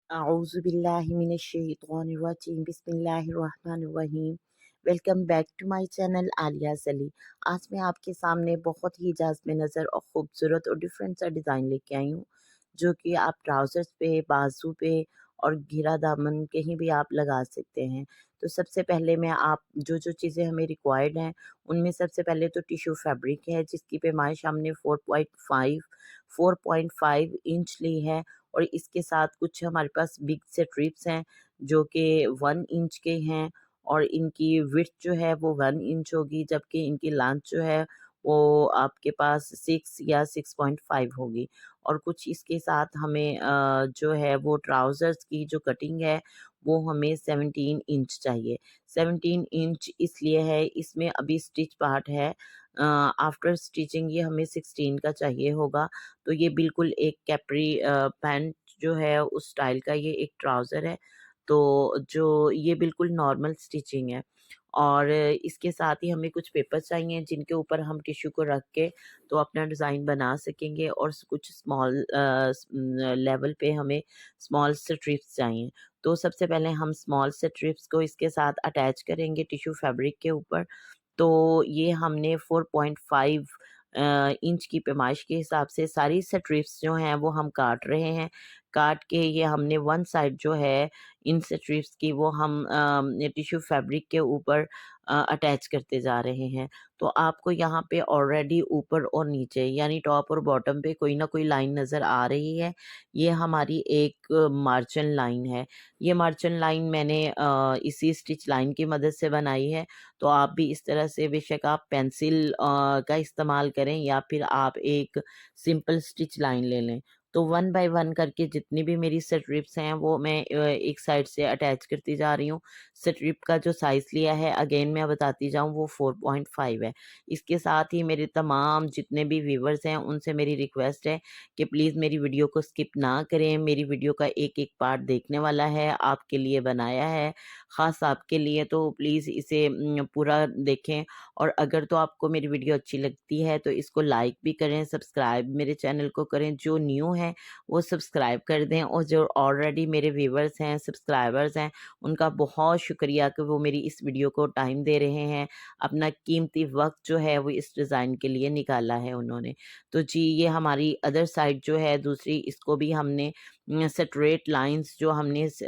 अऊज़ुबिल्लाहिमिनश्शैतानिर्रजीम बिस्मिल्लाहिर्रहमानिर्रहीम। Welcome back to my channel Aliya Sali. आज मैं आपके सामने बहुत ही जाज़ब नज़र और ख़ूबसूरत और डिफरेंट सा डिज़ाइन लेके आई हूँ, जो कि आप ट्राउज़र्स पे, बाजू पे और घेरा दामन कहीं भी आप लगा सकते हैं। तो सबसे पहले मैं आप जो चीज़ें हमें रिक्वायर्ड हैं, उनमें सबसे पहले तो टिश्यू फैब्रिक है, जिसकी पैमाइश हमने 4.5 इंच ली है। और इसके साथ कुछ हमारे पास बिग से ट्रिप्स हैं जो कि 1 इंच के हैं, और इनकी विड्थ जो है वो 1 इंच होगी, जबकि इनकी लेंथ जो है वो आपके पास 6 या 6.5 होगी। और कुछ इसके साथ हमें जो है वो ट्राउज़र्स की जो कटिंग है वो हमें 17 इंच चाहिए। 17 इंच इसलिए है, इसमें अभी स्टिच पार्ट है, आफ्टर स्टिचिंग ये हमें 16 का चाहिए होगा। तो ये बिल्कुल एक कैप्री पैंट जो है उस स्टाइल का ये एक ट्राउज़र है। तो जो ये बिल्कुल नॉर्मल स्टिचिंग है, और इसके साथ ही हमें कुछ पेपर चाहिए जिनके ऊपर हम टिश्यू को रख के तो अपना डिज़ाइन बना सकेंगे, और कुछ स्मॉल लेवल पे हमें स्मॉल स्ट्रिप्स चाहिए। तो सबसे पहले हम स्मॉल स्ट्रिप्स को इसके साथ अटैच करेंगे टिश्यू फैब्रिक के ऊपर। तो ये हमने 4.5 इंच की पैमाइश के हिसाब से सारी स्ट्रिप्स जो हैं वो हम काट रहे हैं। काट के ये हमने वन साइड जो है इन स्ट्रिप्स की वो हम टिश्यू फैब्रिक के ऊपर अटैच करते जा रहे हैं। तो आपको यहाँ पे ऑलरेडी ऊपर और नीचे यानी टॉप और बॉटम पे कोई ना कोई लाइन नज़र आ रही है। ये हमारी एक मार्जिन लाइन है। ये मार्जिन लाइन मैंने इसी स्टिच लाइन की मदद से बनाई है। तो आप भी इस तरह से बेशक आप पेंसिल का इस्तेमाल करें या फिर आप एक सिंपल स्टिच लाइन ले लें। तो वन बाय वन करके जितनी भी मेरी स्ट्रिप्स हैं वो मैं एक साइड से अटैच करती जा रही हूँ। स्ट्रिप का जो साइज़ लिया है अगेन मैं बताती जाऊँ वो 4.5 है। इसके साथ ही मेरे तमाम जितने भी व्यूअर्स हैं उनसे मेरी रिक्वेस्ट है कि प्लीज़ मेरी वीडियो को स्किप ना करें। मेरी वीडियो का एक-एक पार्ट देखने वाला है, आपके लिए बनाया है, ख़ास आपके लिए, तो प्लीज़ इसे पूरा देखें। और अगर तो आपको मेरी वीडियो अच्छी लगती है तो इसको लाइक भी करें, सब्सक्राइब मेरे चैनल को करें। जो न्यू हैं वो सब्सक्राइब कर दें, और जो ऑलरेडी मेरे व्यूअर्स हैं, सब्सक्राइबर्स हैं, उनका बहुत शुक्रिया कि वो मेरी इस वीडियो को टाइम दे रहे हैं। अपना कीमती वक़्त जो है वो इस डिज़ाइन के लिए निकाला है उन्होंने। तो जी, ये हमारी अदर साइड जो है दूसरी, इसको भी हमने स्ट्रेट लाइन्स जो हमने इस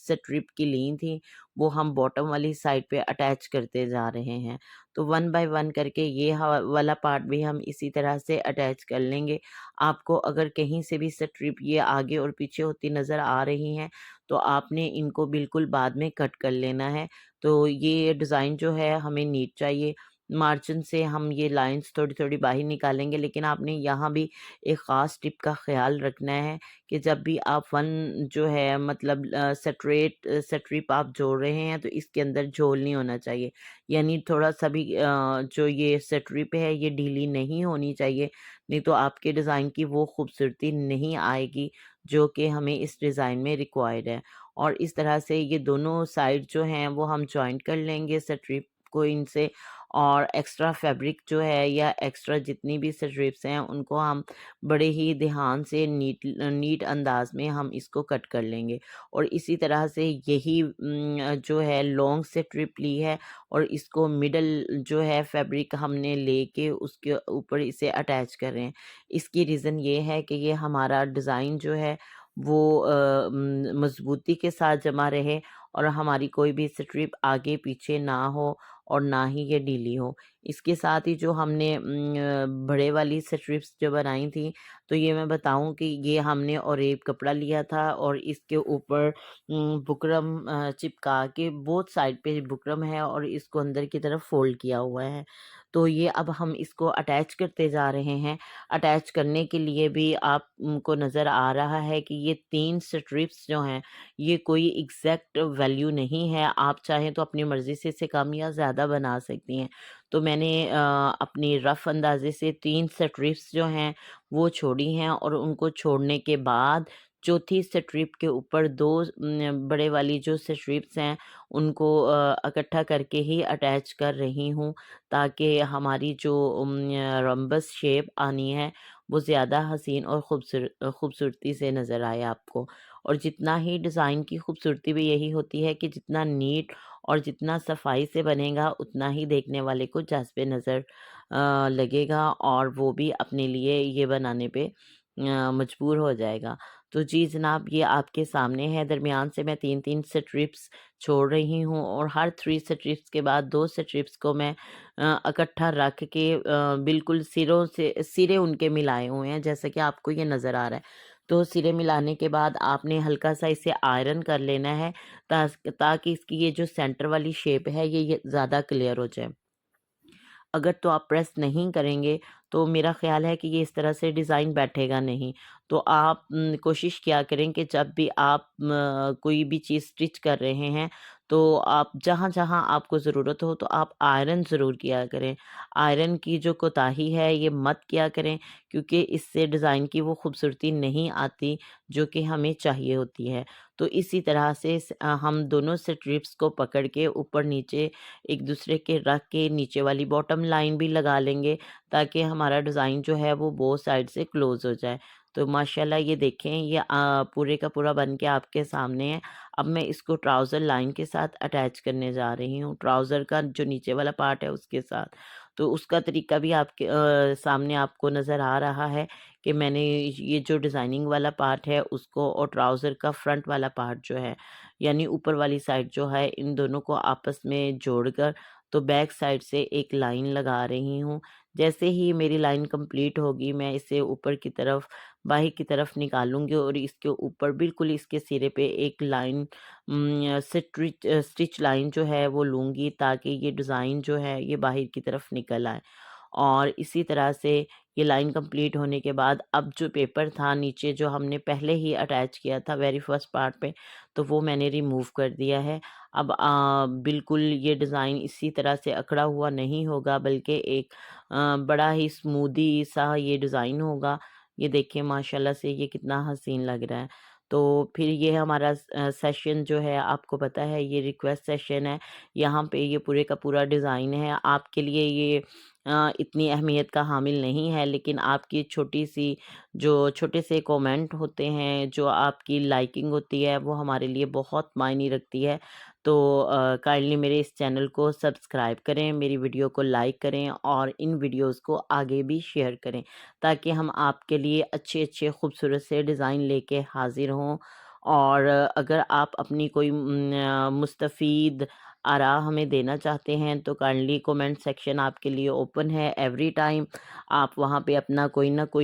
स्ट्रिप की ली थी वो हम बॉटम वाली साइड पे अटैच करते जा रहे हैं। तो वन बाय वन करके ये वाला पार्ट भी हम इसी तरह से अटैच कर लेंगे। आपको अगर कहीं से भी स्ट्रिप ये आगे और पीछे होती नज़र आ रही हैं तो आपने इनको बिल्कुल बाद में कट कर लेना है। तो ये डिज़ाइन जो है हमें नीट चाहिए। मार्जिन से हम ये लाइन्स थोड़ी-थोड़ी बाहर निकालेंगे, लेकिन आपने यहाँ भी एक ख़ास टिप का ख़्याल रखना है कि जब भी आप वन जो है मतलब स्ट्रिप आप जोड़ रहे हैं तो इसके अंदर झोल नहीं होना चाहिए। यानी थोड़ा-सा भी जो ये स्ट्रिप है ये ढीली नहीं होनी चाहिए, नहीं तो आपके डिज़ाइन की वो खूबसूरती नहीं आएगी जो कि हमें इस डिज़ाइन में रिक्वायर्ड है। और इस तरह से ये दोनों साइड जो हैं वो हम जॉइंट कर लेंगे स्ट्रिप को इनसे, और एक्स्ट्रा फैब्रिक जो है या एक्स्ट्रा जितनी भी स्ट्रिप्स हैं उनको हम बड़े ही ध्यान से नीट अंदाज में हम इसको कट कर लेंगे। और इसी तरह से यही जो है लॉन्ग स्ट्रिप ली है, और इसको मिडल जो है फैब्रिक हमने लेके उसके ऊपर इसे अटैच कर रहे हैं। इसकी रीज़न ये है कि ये हमारा डिज़ाइन जो है वो मज़बूती के साथ जमा रहे, और हमारी कोई भी स्ट्रिप आगे पीछे ना हो और ना ही ये ढीली हो। इसके साथ ही जो हमने बड़े वाली स्ट्रिप्स जो बनाई थी, तो ये मैं बताऊँ कि ये हमने ऑरेब कपड़ा लिया था और इसके ऊपर बुकरम चिपका के बोथ साइड पे बुकरम है और इसको अंदर की तरफ फ़ोल्ड किया हुआ है। तो ये अब हम इसको अटैच करते जा रहे हैं। अटैच करने के लिए भी आपको नज़र आ रहा है कि ये 3 स्ट्रिप्स जो हैं, ये कोई एग्ज़ैक्ट वैल्यू नहीं है। आप चाहें तो अपनी मर्ज़ी से इसे कम या ज़्यादा बना सकती हैं। तो मैंने अपनी रफ़ अंदाज़े से 3 स्ट्रिप्स जो हैं वो छोड़ी हैं, और उनको छोड़ने के बाद चौथी स्ट्रिप के ऊपर 2 बड़े वाली जो स्ट्रिप्स हैं उनको इकट्ठा करके ही अटैच कर रही हूँ, ताकि हमारी जो रम्बस शेप आनी है वो ज़्यादा हसीन और खूबसूरती से नज़र आए आपको। और जितना ही डिज़ाइन की खूबसूरती भी यही होती है कि जितना नीट और जितना सफाई से बनेगा उतना ही देखने वाले को जज़्बे नज़र लगेगा और वो भी अपने लिए ये बनाने पे मजबूर हो जाएगा। तो जी जनाब, ये आपके सामने है। दरमियान से मैं 3-3 स्ट्रिप्स छोड़ रही हूँ और हर 3 स्ट्रिप्स के बाद 2 स्ट्रिप्स को मैं इकट्ठा रख के बिल्कुल सिरे उनके मिलाए हुए हैं, जैसा कि आपको ये नज़र आ रहा है। तो सिरे मिलाने के बाद आपने हल्का-सा इसे आयरन कर लेना है ताकि इसकी ये जो सेंटर वाली शेप है ये ज़्यादा क्लियर हो जाए। अगर तो आप प्रेस नहीं करेंगे तो मेरा ख़्याल है कि ये इस तरह से डिज़ाइन बैठेगा नहीं। तो आप कोशिश किया करें कि जब भी आप कोई भी चीज़ स्टिच कर रहे हैं तो आप जहाँ-जहाँ आपको ज़रूरत हो तो आप आयरन ज़रूर किया करें। आयरन की जो कोताही है ये मत किया करें, क्योंकि इससे डिज़ाइन की वो खूबसूरती नहीं आती जो कि हमें चाहिए होती है। तो इसी तरह से हम दोनों स्ट्रिप्स को पकड़ के ऊपर-नीचे एक दूसरे के रख के नीचे वाली बॉटम लाइन भी लगा लेंगे ताकि हमारा डिज़ाइन जो है वो बोथ साइड से क्लोज़ हो जाए। तो माशाल्लाह ये देखें, ये पूरे का पूरा बन के आपके सामने है। अब मैं इसको ट्राउज़र लाइन के साथ अटैच करने जा रही हूँ, ट्राउज़र का जो नीचे वाला पार्ट है उसके साथ। तो उसका तरीका भी आपके सामने आपको नज़र आ रहा है कि मैंने ये जो डिज़ाइनिंग वाला पार्ट है उसको और ट्राउज़र का फ्रंट वाला पार्ट जो है, यानी ऊपर वाली साइड जो है, इन दोनों को आपस में जोड़कर तो बैक साइड से एक लाइन लगा रही हूँ। जैसे ही मेरी लाइन कंप्लीट होगी मैं इसे ऊपर की तरफ बाहर की तरफ निकालूँगी और इसके ऊपर बिल्कुल इसके सिरे पे एक लाइन स्टिच लाइन जो है वो लूँगी ताकि ये डिज़ाइन जो है ये बाहर की तरफ निकल आए। और इसी तरह से ये लाइन कंप्लीट होने के बाद अब जो पेपर था नीचे जो हमने पहले ही अटैच किया था वेरी फर्स्ट पार्ट पे, तो वो मैंने रिमूव कर दिया है। अब बिल्कुल ये डिज़ाइन इसी तरह से अकड़ा हुआ नहीं होगा, बल्कि एक बड़ा ही स्मूदी सा ये डिज़ाइन होगा। ये देखिए माशाल्लाह से ये कितना हसीन लग रहा है। तो फिर ये हमारा सेशन जो है आपको पता है ये रिक्वेस्ट सेशन है। यहाँ पे ये पूरे का पूरा डिज़ाइन है। आपके लिए ये इतनी अहमियत का हामिल नहीं है, लेकिन आपकी छोटी-सी जो छोटे से कमेंट होते हैं, जो आपकी लाइकिंग होती है, वो हमारे लिए बहुत मायने रखती है। तो काइंडली मेरे इस चैनल को सब्सक्राइब करें, मेरी वीडियो को लाइक करें और इन वीडियोज़ को आगे भी शेयर करें, ताकि हम आपके लिए अच्छे-अच्छे खूबसूरत से डिज़ाइन लेके हाज़िर हों। और अगर आप अपनी कोई मुस्तफ़ीद आरा हमें देना चाहते हैं तो काइंडली कमेंट सेक्शन आपके लिए ओपन है एवरी टाइम। आप वहाँ पे अपना कोई ना कोई